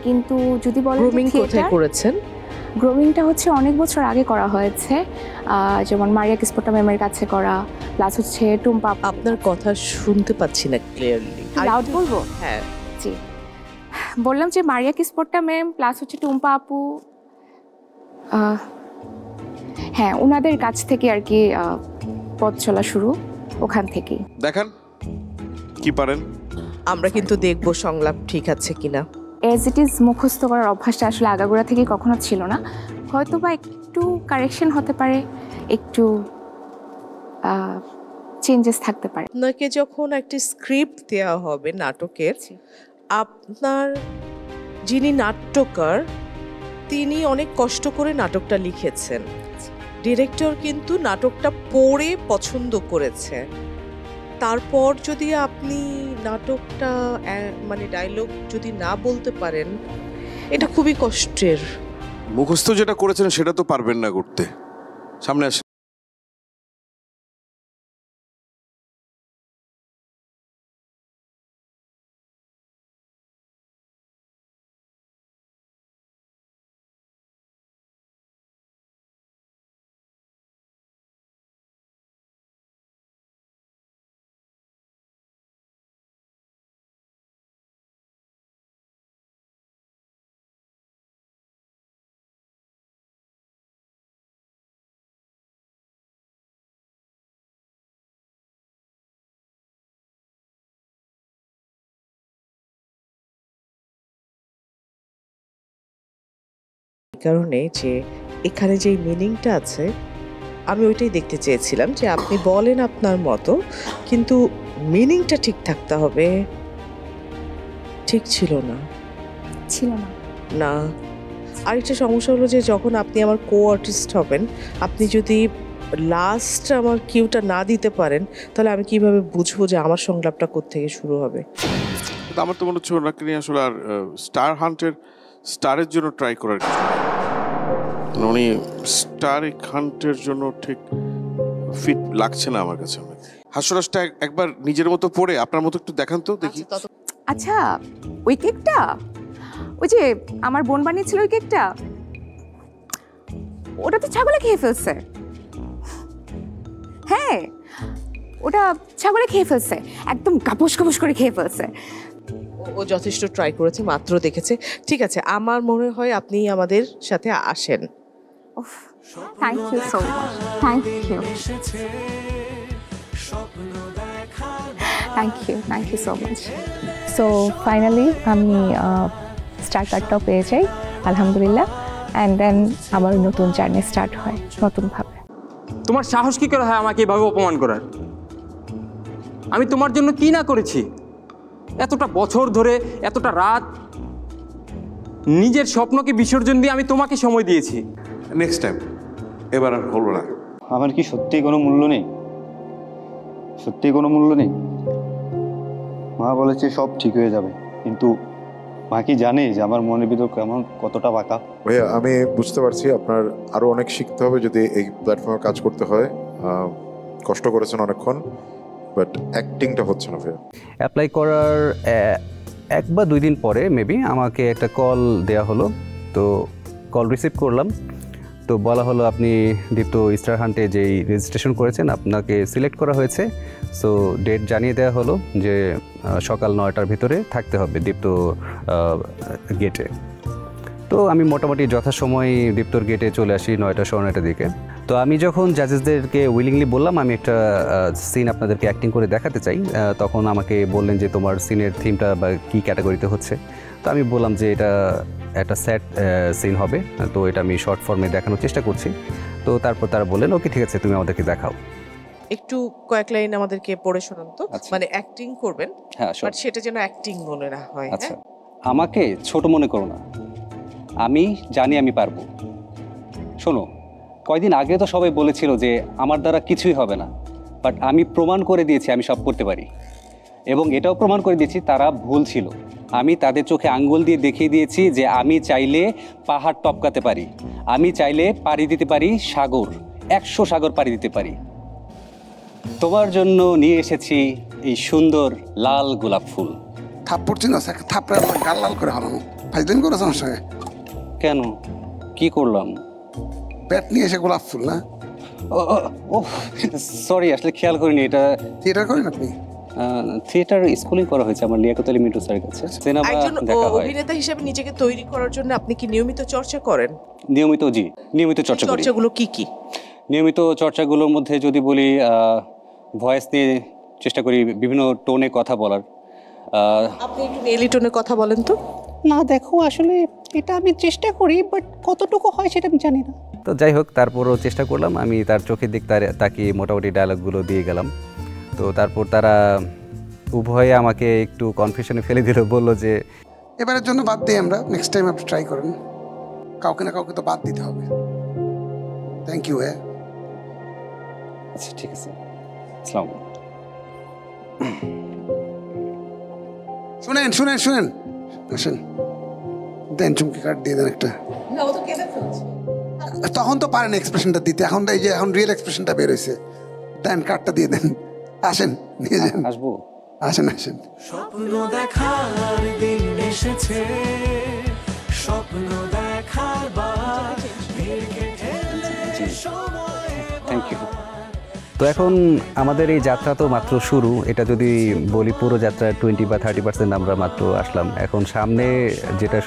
কিন্তু যদি বলেন গ্রুমিং কোথায় করেছেন? গ্রুমিংটা হচ্ছে অনেক বছর আগে করা হয়েছে, যেমন মারিয়া কিসপোর্টা ম্যামের কাছে করা, প্লাস হচ্ছে টুম্পা। আপনার কথা শুনতে পাচ্ছি না ক্লিয়ারলি, লাউড বলবো? হ্যাঁ জি, বললাম যে মারিয়া কিসপোর্টা ম্যাম প্লাস হচ্ছে টুম্পা আপু, হ্যাঁ ওনাদের কাছ থেকে আর কি পথ চলা শুরু, ওখান থেকেই। দেখান কি পারেন। আমরা কিন্তু দেখবো সংলাপ ঠিক আছে কিনা। এজ ইট ইজ মুখস্থ করার অভ্যাসটা আসলে আগাগোড়া থেকে কখনো ছিল না, হয়তো বা একটু কারেকশন হতে পারে, একটু চেঞ্জেস থাকতে পারে। আপনাকে যখন একটি স্ক্রিপ্ট দেওয়া হবে নাটকের, আপনার যিনি নাট্যকার তিনি অনেক কষ্ট করে নাটকটা লিখেছেন, ডিরেক্টর কিন্তু নাটকটা পড়ে পছন্দ করেছে, তারপর যদি আপনি নাটকটা মানে ডায়লগ যদি না বলতে পারেন, এটা খুবই কষ্টের। মুখস্থ যেটা করেছেন সেটা তো পারবেন না করতে। সামনে আসেন। কারণে যে এখানে যে মিনিংটা আছে আমি ওইটাই দেখতে চেয়েছিলাম, যে আপনি বলেন আপনার মতো কিন্তু মিনিংটা ঠিক থাকতে হবে। ঠিক ছিল না না। আরেকটা সমস্যা হলো যে যখন আপনি আমার কো আর্টিস্ট হবেন, আপনি যদি লাস্ট আমার কিউটা না দিতে পারেন, তাহলে আমি কিভাবে বুঝবো যে আমার সংলাপটা কোত্থেকে শুরু হবে? আমার তো মনে হচ্ছে ওনাকে নিয়ে আসলে আর স্টার হান্টের স্টারের জন্য ট্রাই করার কিছু নেই। উনি স্টার হান্টের জন্য ঠিক ফিট লাগছে না আমার কাছে। হাস্যরসটা একবার নিজের মতো পড়ে আপনার মতো একটু দেখান তো দেখি। আচ্ছা, ওই কেকটা, ওই যে আমার বোন বানিয়েছিল ওই কেকটা, ওটা তো ছাগলে খেয়ে ফেলছে। হ্যাঁ, ওটা ছাগলে খেয়ে ফেলছে, একদম কাপুস কাপুস করে খেয়ে ফেলছে। ও যথেষ্ট ট্রাই করেছে, মাত্র দেখেছে। ঠিক আছে, আমার মনে হয় আপনি আমাদের সাথে আসেন। Thank you so much, thank you so much. So finally আমি স্টার কার্ডটাও পেয়ে যাই আলহামদুলিল্লাহ, অ্যান্ড দেন আমার নতুন জার্নি স্টার্ট হয় নতুনভাবে। তোমার সাহস কী করে হয় আমাকে এভাবে অপমান করার? আমি তোমার জন্য কি না করেছি? এতটা বছর ধরে, এতটা রাত, নিজের স্বপ্নকে বিসর্জন দিয়ে আমি তোমাকে সময় দিয়েছি। নেক্সট টাইম, এবার আর হলো না। আমার কি সত্যিই কোনো মূল্য নেই? সত্যিই কোনো মূল্য নেই? মা বলেছে সব ঠিক হয়ে যাবে, কিন্তু মা কি জানে যে আমার মনের ভিতর কেমন, কতটা বাঁকা? ভাইয়া আমি বুঝতে পারছি আপনার আরো অনেক শিখতে হবে যদি এই প্ল্যাটফর্মে কাজ করতে হয়। কষ্ট করেছেন অনেকক্ষণ, বাট অ্যাক্টিংটা হচ্ছে না ভাইয়া। অ্যাপ্লাই করার 1 বা 2 দিন পরে মেবি আমাকে একটা কল দেওয়া হলো। তো কল রিসিভ করলাম, তো বলা হলো আপনি দীপ্ত স্টার হান্টে যেই রেজিস্ট্রেশন করেছেন আপনাকে সিলেক্ট করা হয়েছে। সো ডেট জানিয়ে দেওয়া হলো যে সকাল 9টার ভিতরে থাকতে হবে দীপ্ত গেটে। তো আমি মোটামুটি যথাসময় দীপ্তর গেটে চলে আসি 9টা 9:15 দিকে। তো আমি যখন জাজেসদেরকে উইলিংলি বললাম আমি একটা সিন আপনাদেরকে অ্যাক্টিং করে দেখাতে চাই, তখন আমাকে বললেন যে তোমার সিনের থিমটা বা কী ক্যাটাগরিতে হচ্ছে। তো আমি বললাম যে এটা একটা স্যাড সিন হবে, তো এটা আমি শর্ট ফর্মে দেখানোর চেষ্টা করছি। তো তারপর তারা বললেন ওকে ঠিক আছে তুমি আমাদেরকে দেখাও। একটু কয়েক লাইন আমাদেরকে পড়ে শোনান তো। মানে অ্যাক্টিং করবেন, হ্যাঁ বাট সেটা যেন অ্যাক্টিং মনে না হয়। আচ্ছা, আমাকে ছোট মনে করো না, আমি জানি আমি পারবো। শোনো, কয়দিন আগে তো সবাই বলেছিল যে আমার দ্বারা কিছুই হবে না, বাট আমি প্রমাণ করে দিয়েছি আমি সব করতে পারি, এবং এটাও প্রমাণ করে দিয়েছি তারা ভুল ছিল। আমি তাদের চোখে আঙ্গুল দিয়ে দেখিয়ে দিয়েছি যে আমি চাইলে পাহাড় টপকাতে পারি, আমি চাইলে পাড়ি দিতে পারি সাগর, 100 সাগর পাড়ি দিতে পারি। তোমার জন্য নিয়ে এসেছি এই সুন্দর লাল গোলাপ ফুল। থাপ্পড় চিনস একটা থাপ্পড়ে গাল লাল করে হারানো ফাইজলিন করেছ আমার সঙ্গে কেন কি করলাম? ব্যাট নিয়ে এসে গোলাপ ফুল না ও সরি, আসলে খেয়াল করিনি। এটা থিয়েটার করেন আপনি থিয়েটার স্কুলিং করা হয়েছে আমার লিয়াকত আলী মিন্টু স্যারের কাছে। সিনেমা একজন দেখা হয় অভিনেতা হিসেবে নিজেকে তৈরি করার জন্য আপনি কি নিয়মিত চর্চা করেন? নিয়মিত। জি, নিয়মিত চর্চা করি। চর্চাগুলো কি কি? নিয়মিত চর্চাগুলোর মধ্যে যদি বলি, ভয়েস নিয়ে চেষ্টা করি বিভিন্ন টোনে কথা বলার। আপনি একটু নেলি টোনে কথা বলেন তো। না দেখো, আসলে এটা আমি চেষ্টা করি, বাট কতটুকু হয় সেটা আমি জানি না। তো যাই হোক, তারপরও চেষ্টা করলাম। আমি তার চোখের দিক তাকিয়ে মোটামুটি ডায়লগগুলো দিয়ে গেলাম। তো তারপর তারা উভয়ে আমাকে একটু কনফিউশনে ফেলে দিল, বললো যে এবারের জন্য বাদ দিই আমরা, নেক্সট টাইম আপনি ট্রাই করেন। কাউকে না কাউকে তো বাদ দিতে হবে। Thank you. আচ্ছা ঠিক আছে, আসসালামু আলাইকুম। শুনেন শুনেন শুনেন, আসেন দেন, চুমকি কার্ড দিয়ে দেন একটা। তখন তো পারেন এক্সপ্রেশনটা দিতে, এখন এই যে এখন রিয়েল এক্সপ্রেশনটা বের হয়েছে। দেন কার্ডটা দিয়ে দেন, আসেন নিয়ে যান। আসবো? আসেন আসেন। স্বপ্ন দেখার দিন এসেছে, স্বপ্ন দেখার বার ভিড়কে ঠেলে সময়। Thank you. তো এখন আমাদের এই যাত্রা তো মাত্র শুরু। এটা যদি বলি পুরো যাত্রার 20 বা 30% আমরা মাত্র আসলাম। এখন সামনে যেটা